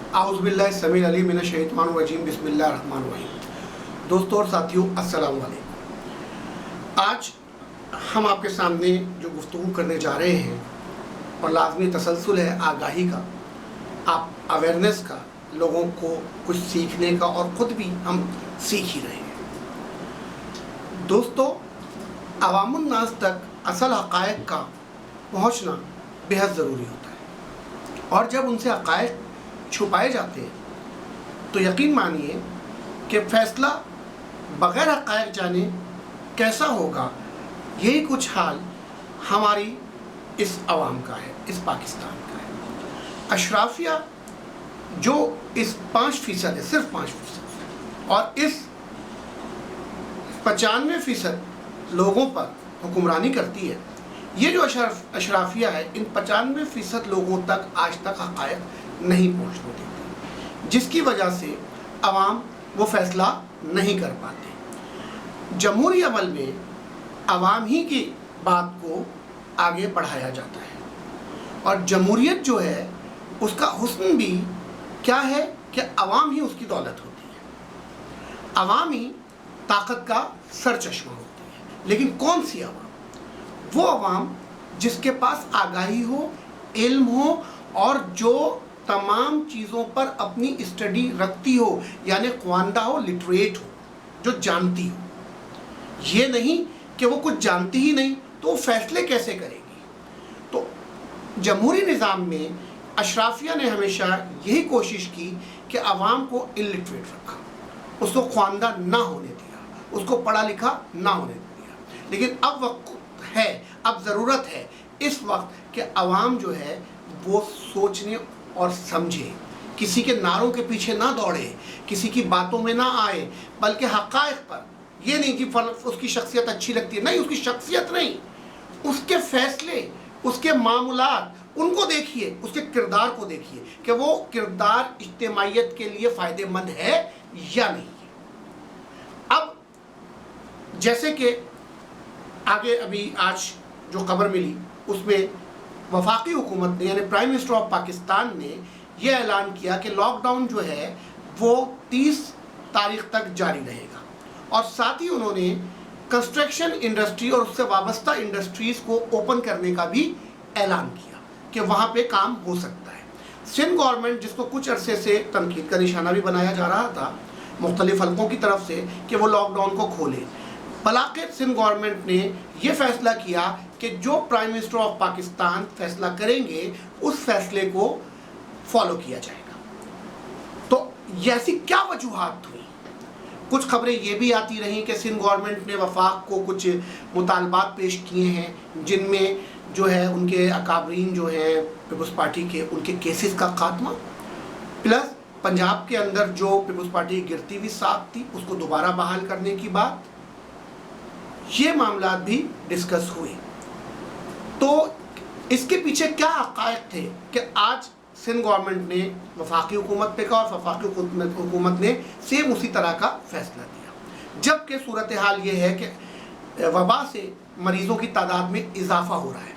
आउज़ुबिल्लाहि समील अलीम मिनश शैतानिर रजीम बिस्मिल्लाहिर रहमानिर रहीम। दोस्तों और साथियों, अस्सलाम वालेकुम। आज हम आपके सामने जो गुफ्तगू करने जा रहे हैं और लाज़मी तसलसल है आगाही का, आप अवेयरनेस का, लोगों को कुछ सीखने का, और ख़ुद भी हम सीख ही रहे हैं। दोस्तों, अवामुन नास तक असल हक़ाइक़ का पहुँचना बेहद ज़रूरी होता है, और जब उनसे हक़ाइक़ छुपाए जाते हैं तो यकीन मानिए कि फ़ैसला बग़ैर हक़ाइक़ जाने कैसा होगा, यही कुछ हाल हमारी इस अवाम का है, इस पाकिस्तान का है। अशराफिया जो इस 5% है, सिर्फ 5%, और इस 95% लोगों पर हुक्मरानी करती है। ये जो अशराफिया है, इन 95% लोगों तक आज तक हक़ाइक़ नहीं पहुँचने देती, जिसकी वजह से अवाम वो फ़ैसला नहीं कर पाते। जमहूरी अमल में अवाम ही की बात को आगे बढ़ाया जाता है, और जमहूरियत जो है उसका हुस्न भी क्या है कि अवाम ही उसकी दौलत होती है, अवाम ही ताकत का सरचश्मा होती है। लेकिन कौन सी अवाम? वो अवाम जिसके पास आगाही हो, इल्म हो, और जो तमाम चीज़ों पर अपनी स्टडी रखती हो, यानी ख्वानदा हो, लिटरेट हो, जो जानती हो। ये नहीं कि वो कुछ जानती ही नहीं तो वो फैसले कैसे करेगी। तो जमहूरी निज़ाम में अशराफिया ने हमेशा यही कोशिश की कि अवाम को इलिटरेट रखा, उसको ख्वानदा ना होने दिया, उसको पढ़ा लिखा ना होने दिया। लेकिन अब वक्त है, अब ज़रूरत है इस वक्त कि अवाम जो है वो सोचने और समझे, किसी के नारों के पीछे ना दौड़े, किसी की बातों में ना आए, बल्कि हक़ाइक़ पर। ये नहीं कि उसकी शख्सियत अच्छी लगती है, नहीं, उसकी शख्सियत नहीं, उसके फ़ैसले, उसके मामूलात, उनको देखिए, उसके किरदार को देखिए कि वो किरदार इज्तिमाइयत के लिए फ़ायदेमंद है या नहीं है। अब जैसे कि आगे अभी आज जो खबर मिली उसमें वफाकी हुकूमत ने, यानी प्राइम मिनिस्टर ऑफ पाकिस्तान ने यह ऐलान किया कि लॉकडाउन जो है वो 30 तारीख तक जारी रहेगा, और साथ ही उन्होंने कंस्ट्रक्शन इंडस्ट्री और उससे वाबस्ता इंडस्ट्रीज़ को ओपन करने का भी ऐलान किया कि वहाँ पे काम हो सकता है। सिंध गवर्नमेंट, जिसको कुछ अरसे से तनकीद का निशाना भी बनाया जा रहा था मुख्तलिफ हलकों की तरफ से कि वो लॉकडाउन को खोले, बलाके सिंध गवर्नमेंट ने ये फ़ैसला किया कि जो प्राइम मिनिस्टर ऑफ पाकिस्तान फ़ैसला करेंगे उस फैसले को फॉलो किया जाएगा। तो ऐसी क्या वजूहात हुई? कुछ खबरें ये भी आती रहीं कि सिंध गवर्नमेंट ने वफाक को कुछ मुतालबात पेश किए हैं, जिनमें जो है उनके अकाबरीन जो हैं पीपल्स पार्टी के, उनके केसेस का खात्मा, प्लस पंजाब के अंदर जो पीपल्स पार्टी की गिरती हुई साख थी उसको दोबारा बहाल करने की बात, ये मामला भी डिस्कस हुए। तो इसके पीछे क्या हक़ाइक़ थे कि आज सिंध गवर्नमेंट ने वफाकी हुकूमत पे कहा और वफाकी हुकूमत ने सेम उसी तरह का फ़ैसला दिया, जबकि सूरत हाल ये है कि वबा से मरीज़ों की तादाद में इजाफ़ा हो रहा है,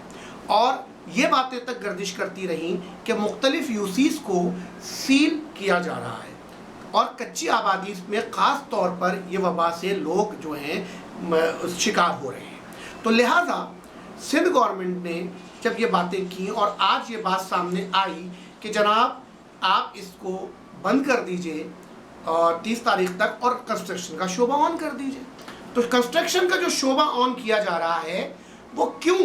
और ये बातें तक गर्दिश करती रहीं कि मुख्तलिफ यूसीज़ को सील किया जा रहा है, और कच्ची आबादी में ख़ास तौर पर ये वबा से लोग जो हैं शिकार हो रहे हैं। तो लिहाजा सिंध गवर्नमेंट ने जब ये बातें की और आज ये बात सामने आई कि जनाब आप इसको बंद कर दीजिए और 30 तारीख तक, और कंस्ट्रक्शन का शोबा ऑन कर दीजिए। तो कंस्ट्रक्शन का जो शोबा ऑन किया जा रहा है वो क्यों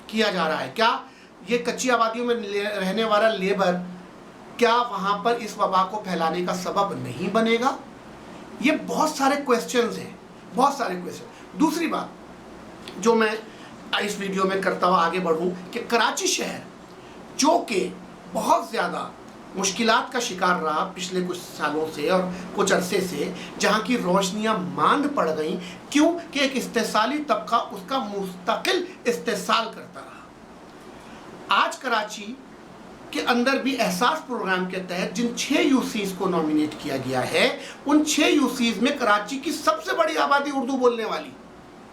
किया जा रहा है? क्या ये कच्ची आबादियों में रहने वाला लेबर क्या वहाँ पर इस वबा को फैलाने का सबब नहीं बनेगा? ये बहुत सारे क्वेश्चंस हैं, बहुत सारे क्वेश्चन। दूसरी बात जो मैं इस वीडियो में करता हुआ आगे बढ़ूं कि कराची शहर जो कि बहुत ज़्यादा मुश्किलात का शिकार रहा पिछले कुछ सालों से और कुछ अरसे से, जहां की रोशनियां मांद पड़ गईं, क्यों कि एक इस्तेसाली तबका उसका मुस्तकिल इस्तेसाल करता रहा। आज कराची के अंदर भी एहसास प्रोग्राम के तहत जिन 6 यूसीज़ को नॉमिनेट किया गया है, उन 6 यूसीज़ में कराची की सबसे बड़ी आबादी उर्दू बोलने वाली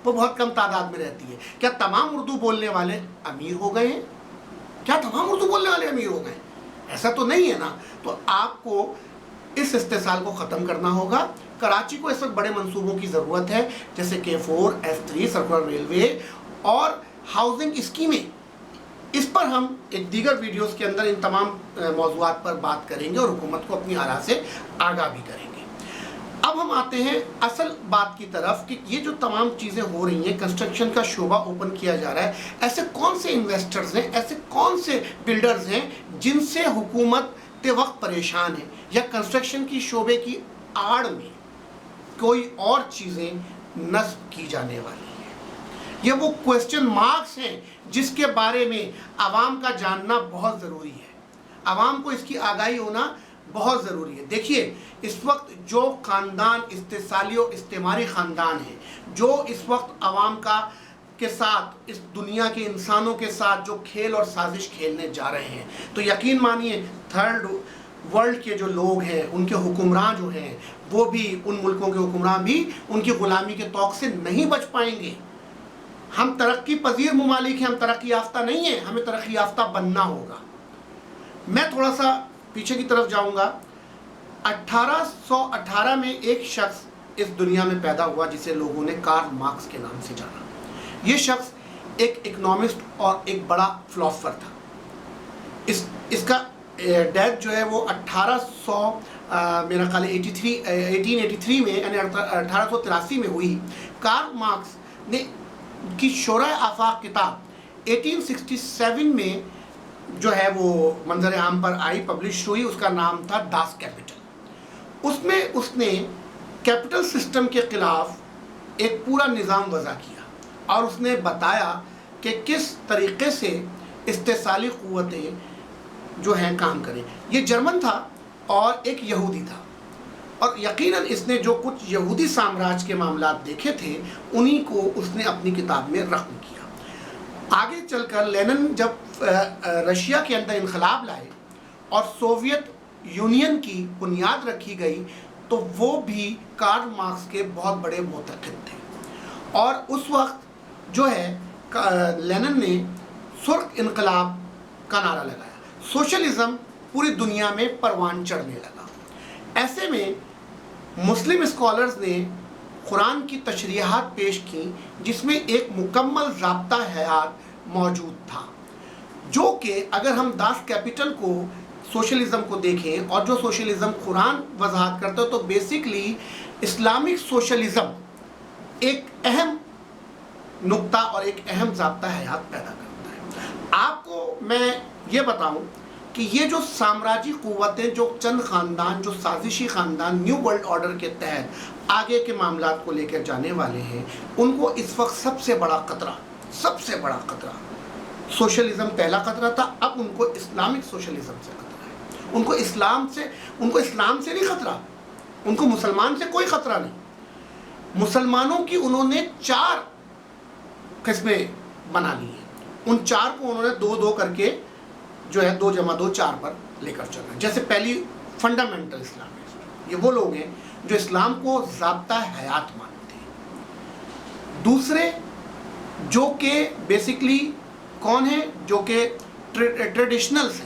वो बहुत कम तादाद में रहती है। क्या तमाम उर्दू बोलने वाले अमीर हो गए हैं? क्या तमाम उर्दू बोलने वाले अमीर हो गए? ऐसा तो नहीं है ना। तो आपको इस इस्तेसाल को ख़त्म करना होगा। कराची को इस वक्त बड़े मंसूबों की ज़रूरत है, जैसे K4, S3, सर्कुलर रेलवे और हाउसिंग स्कीमें। इस पर हम एक दीगर वीडियोस के अंदर इन तमाम मौज़ूआत पर बात करेंगे और हुकूमत को अपनी आरा से आगाह भी करेंगे। अब हम आते हैं असल बात की तरफ कि ये जो तमाम चीज़ें हो रही हैं, कंस्ट्रक्शन का शोबा ओपन किया जा रहा है, ऐसे कौन से इन्वेस्टर्स हैं, ऐसे कौन से बिल्डर्स हैं जिनसे हुकूमत ते वक्त परेशान है, या कंस्ट्रक्शन की शोबे की आड़ में कोई और चीज़ें नस्ब की जाने वाली हैं। ये वो क्वेश्चन मार्क्स हैं जिसके बारे में आवाम का जानना बहुत ज़रूरी है, आवाम को इसकी आगाही होना बहुत ज़रूरी है। देखिए, इस वक्त जो ख़ानदान इस्तेसाली और इस्तेमारी ख़ानदान है, जो इस वक्त आवाम का के साथ, इस दुनिया के इंसानों के साथ जो खेल और साजिश खेलने जा रहे हैं, तो यकीन मानिए थर्ड वर्ल्ड के जो लोग हैं, उनके हुक्मरान जो हैं, वो भी, उन मुल्कों के हुक्मरान भी उनकी ग़ुलामी के तौक़ से नहीं बच पाएंगे। हम तरक्की पजीर ममालिक हैं, हम तरक्की याफ्ता नहीं हैं, हमें तरक्की याफ्ता बनना होगा। मैं थोड़ा सा पीछे की तरफ जाऊंगा। 1818 में एक शख्स इस दुनिया में पैदा हुआ जिसे लोगों ने कार्ल मार्क्स के नाम से जाना। ये शख्स एक इकोनॉमिस्ट और एक बड़ा फिलोसोफर था। इसका डेथ जो है वो 1800 मेरा ख्याल 1883 में, यानी 1883 में हुई। कार्ल मार्क्स ने की शोराए आफाक किताब 1867 में जो है वो मंजर आम पर आई, पब्लिश हुई। उसका नाम था दास कैपिटल। उसमें उसने कैपिटल सिस्टम के ख़िलाफ़ एक पूरा निज़ाम वज़ा किया और उसने बताया कि किस तरीक़े से इस्तेसाली क़ुव्वतें जो हैं काम करें। ये जर्मन था और एक यहूदी था, और यकीनन इसने जो कुछ यहूदी साम्राज्य के मामलात देखे थे, उन्हीं को उसने अपनी किताब में रक़्म किया। आगे चलकर लेनिन जब रशिया के अंदर इनकलाब लाए और सोवियत यूनियन की बुनियाद रखी गई, तो वो भी कार्ल मार्क्स के बहुत बड़े मुतक़िद थे। और उस वक्त जो है लेनिन ने सुर्ख इनकलाब का नारा लगाया, सोशलिज़म पूरी दुनिया में परवान चढ़ने लगा। ऐसे में मुस्लिम स्कॉलर्स ने कुरान की तशरीहात पेश की, जिसमें एक मुकम्मल ज़ाब्ता हयात मौजूद था, जो कि अगर हम दास कैपिटल को, सोशलिज़म को देखें और जो सोशलिज़म कुरान वजाहत करता है, तो बेसिकली इस्लामिक सोशलिज़म एक अहम नुक्ता और एक अहम ज़ाब्ता हयात पैदा करता है। आपको मैं ये बताऊं कि ये जो साम्राज्य क़ुव्वतें, जो चंद ख़ानदान, जो साजिशी ख़ानदान न्यू वर्ल्ड ऑर्डर के तहत आगे के मामलात को लेकर जाने वाले हैं, उनको इस वक्त सबसे बड़ा ख़तरा सोशलिज़म पहला ख़तरा था। अब उनको इस्लामिक सोशलिज़म से ख़तरा है। उनको इस्लाम से नहीं ख़तरा, उनको मुसलमान से कोई ख़तरा नहीं। मुसलमानों की उन्होंने 4 किस्में बना ली हैं। उन 4 को उन्होंने 2-2 करके जो है 2 + 2 4 पर लेकर चलना है। जैसे पहली फंडामेंटल इस्लामिस्ट, ये वो लोग हैं जो इस्लाम को ज़ाब्ता हयात मानते हैं। दूसरे जो कि बेसिकली कौन है, जो कि ट्रेडिशनल्स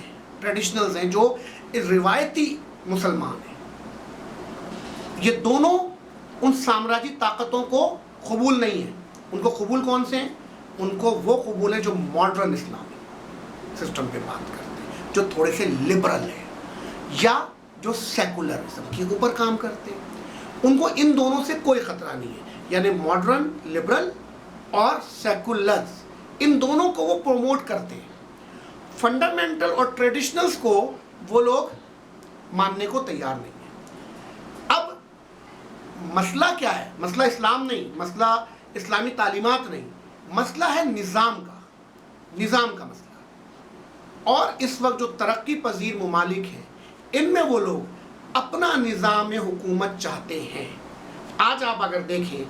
हैं, जो रिवायती मुसलमान हैं। ये दोनों उन साम्राज्य ताकतों को कबूल नहीं है। उनको कबूल कौन से हैं? उनको वो कबूल है जो मॉडर्न इस्लामिक सिस्टम पे बात करते हैं, जो थोड़े से लिबरल है, या जो सेकुलरिज्म के ऊपर काम करते हैं। उनको इन दोनों से कोई ख़तरा नहीं है, यानी मॉडर्न, लिबरल और सेकुलर्स, इन दोनों को वो प्रमोट करते हैं। फंडामेंटल और ट्रेडिशनल्स को वो लोग मानने को तैयार नहीं है। अब मसला क्या है? मसला इस्लाम नहीं, मसला इस्लामी तालीमात नहीं, मसला है निज़ाम का मसला। और इस वक्त जो तरक्की पजीर ममालिक हैं, इनमें वो लोग अपना निज़ाम हुकूमत चाहते हैं। आज आप अगर देखें,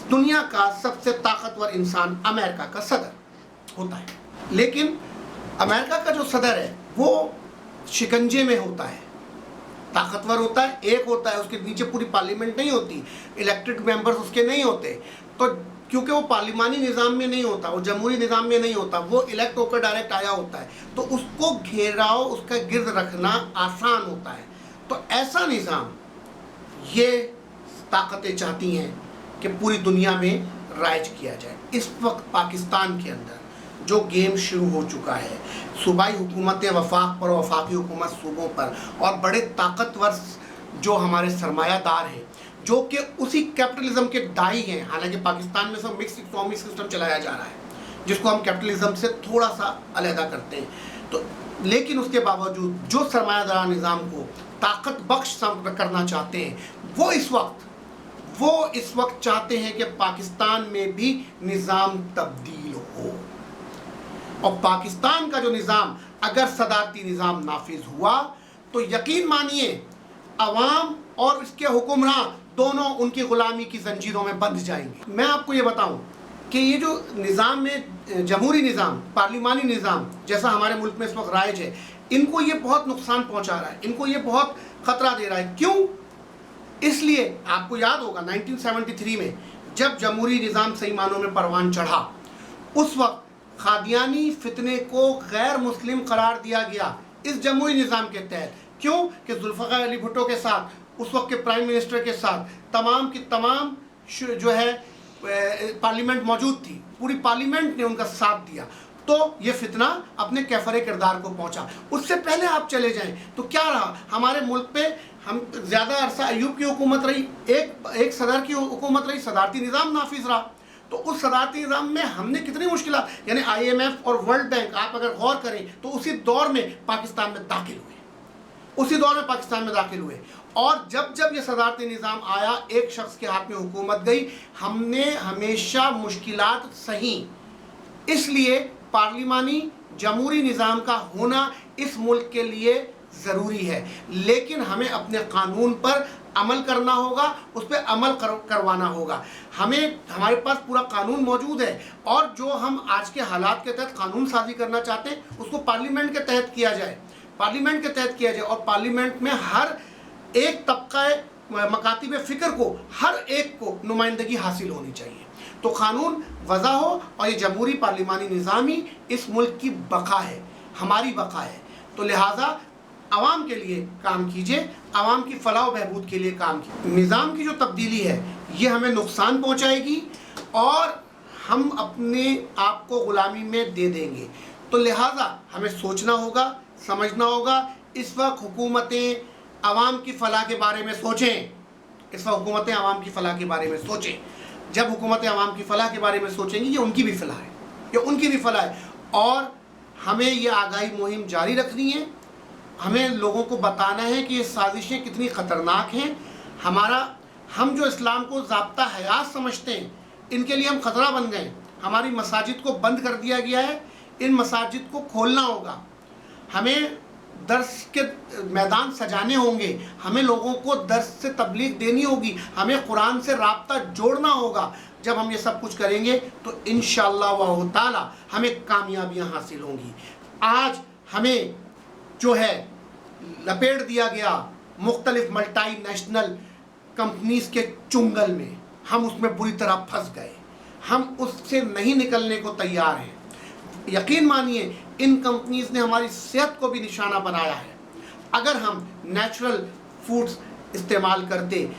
दुनिया का सबसे ताकतवर इंसान अमेरिका का सदर होता है, लेकिन अमेरिका का जो सदर है वो शिकंजे में होता है, ताकतवर होता है, एक होता है, उसके नीचे पूरी पार्लियामेंट नहीं होती, इलेक्टेड मेंबर्स उसके नहीं होते। तो क्योंकि वो पार्लिमानी निज़ाम में नहीं होता, वो जमहूरी निज़ाम में नहीं होता, वो इलेक्ट होकर डायरेक्ट आया होता है, तो उसको घेराव उसका गिर्द रखना आसान होता है। तो ऐसा निज़ाम ये ताकतें चाहती हैं कि पूरी दुनिया में राइज किया जाए। इस वक्त पाकिस्तान के अंदर जो गेम शुरू हो चुका है, सूबाई हुकूमतें वफाक पर, वफाकी हुकूमत सूबों पर, और बड़े ताकतवर जो हमारे सरमायादार हैं जो कि उसी कैपिटलिज्म के दाई हैं। हालांकि पाकिस्तान में सब मिक्स इकोनॉमिक सिस्टम चलाया जा रहा है जिसको हम कैपिटलिज्म से थोड़ा सा अलहदा करते हैं, तो लेकिन उसके बावजूद जो सरमायादार निज़ाम को ताकत बख्श करना चाहते हैं वो इस वक्त चाहते हैं कि पाकिस्तान में भी निज़ाम तब्दील हो। और पाकिस्तान का जो निज़ाम अगर सदारती निज़ाम नाफिज हुआ तो यकीन मानिए अवाम और इसके हुक्मरान दोनों उनकी ग़ुलामी की जंजीरों में बंध जाएंगे। मैं आपको ये बताऊं कि ये जो निज़ाम में जमहूरी निज़ाम, पार्लिमानी निज़ाम जैसा हमारे मुल्क में इस वक्त राइज है, इनको ये बहुत नुकसान पहुंचा रहा है, इनको ये बहुत ख़तरा दे रहा है। क्यों? इसलिए आपको याद होगा 1973 में जब जमहूरी निज़ाम सही मानों में परवान चढ़ा, उस वक्त खादियानी फितने को गैर मुस्लिम करार दिया गया इस जमहूरी निज़ाम के तहत। क्यों? कि जुल्फ़िकार अली भुट्टो के साथ, उस वक्त के प्राइम मिनिस्टर के साथ तमाम की तमाम जो है पार्लियामेंट मौजूद थी, पूरी पार्लियामेंट ने उनका साथ दिया, तो ये फितना अपने कैफरे किरदार को पहुंचा। उससे पहले आप चले जाएं तो क्या रहा, हमारे मुल्क पे हम ज़्यादा अरसा अयूब की हुकूमत रही, एक सदर की हुकूमत रही, सदारती निज़ाम नाफिज रहा। तो उस सदारती निज़ाम में हमने कितनी मुश्किलात, यानी IMF और वर्ल्ड बैंक आप अगर गौर करें तो उसी दौर में पाकिस्तान में दाखिल हुए, और जब जब ये सदारती निज़ाम आया, एक शख्स के हाथ में हुकूमत गई, हमने हमेशा मुश्किलात सही। इसलिए पार्लिमानी जमहूरी निज़ाम का होना इस मुल्क के लिए ज़रूरी है, लेकिन हमें अपने कानून पर अमल करना होगा, उस पर अमल करवाना होगा। हमारे पास पूरा कानून मौजूद है, और जो हम आज के हालात के तहत कानून साजी करना चाहते हैं उसको पार्लियामेंट के तहत किया जाए, और पार्लियामेंट में हर एक तबका मकातिब फ़िक्र को, हर एक को नुमाइंदगी हासिल होनी चाहिए। तो कानून वज़ा हो, और ये जमहूरी पार्लिमानी निज़ाम ही इस मुल्क की बका है, हमारी बका है। तो लिहाजा आवाम के लिए काम कीजिए, आवाम की फलाह व बहबूद के लिए काम कीजिए। निज़ाम की जो तब्दीली है ये हमें नुकसान पहुँचाएगी और हम अपने आप को ग़ुलामी में दे देंगे। तो लिहाजा हमें सोचना होगा, समझना होगा। इस वक्त हुकूमतें आवाम की फलाह के बारे में सोचें, जब हुकूमतें आवाम की फलाह के बारे में सोचेंगी, ये उनकी भी फलाह है, और हमें ये आगाही मुहिम जारी रखनी है। हमें लोगों को बताना है कि ये साजिशें कितनी ख़तरनाक हैं। हम जो इस्लाम को ज़ाब्ता हयात समझते हैं, इनके लिए हम ख़तरा बन गए। हमारी मसाजिद को बंद कर दिया गया है, इन मसाजिद को खोलना होगा। हमें दर्स के मैदान सजाने होंगे, हमें लोगों को दर्स से तबलीग देनी होगी, हमें कुरान से राब्ता जोड़ना होगा। जब हम ये सब कुछ करेंगे तो इंशाअल्लाह ताला हमें कामयाबियां हासिल होंगी। आज हमें जो है लपेट दिया गया मुख्तलिफ मल्टीनेशनल कंपनीज़ के चुंगल में, हम उसमें बुरी तरह फंस गए, हम उससे नहीं निकलने को तैयार हैं। यकीन मानिए इन कंपनीज़ ने हमारी सेहत को भी निशाना बनाया है। अगर हम नेचुरल फूड्स इस्तेमाल करते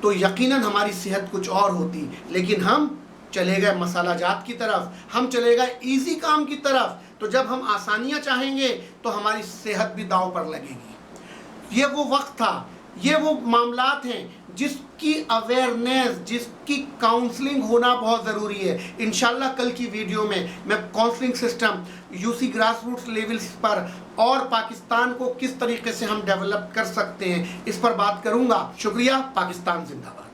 तो यकीनन हमारी सेहत कुछ और होती, लेकिन हम चले गए मसाला जात की तरफ, हम चले गए ईजी काम की तरफ। तो जब हम आसानियाँ चाहेंगे तो हमारी सेहत भी दांव पर लगेगी। ये वो वक्त था, ये वो मामलात हैं जिसकी अवेयरनेस, जिसकी काउंसलिंग होना बहुत ज़रूरी है। इंशाल्लाह कल की वीडियो में मैं counselling system UC grass roots levels पर और पाकिस्तान को किस तरीके से हम डेवलप कर सकते हैं इस पर बात करूँगा। शुक्रिया। पाकिस्तान जिंदाबाद।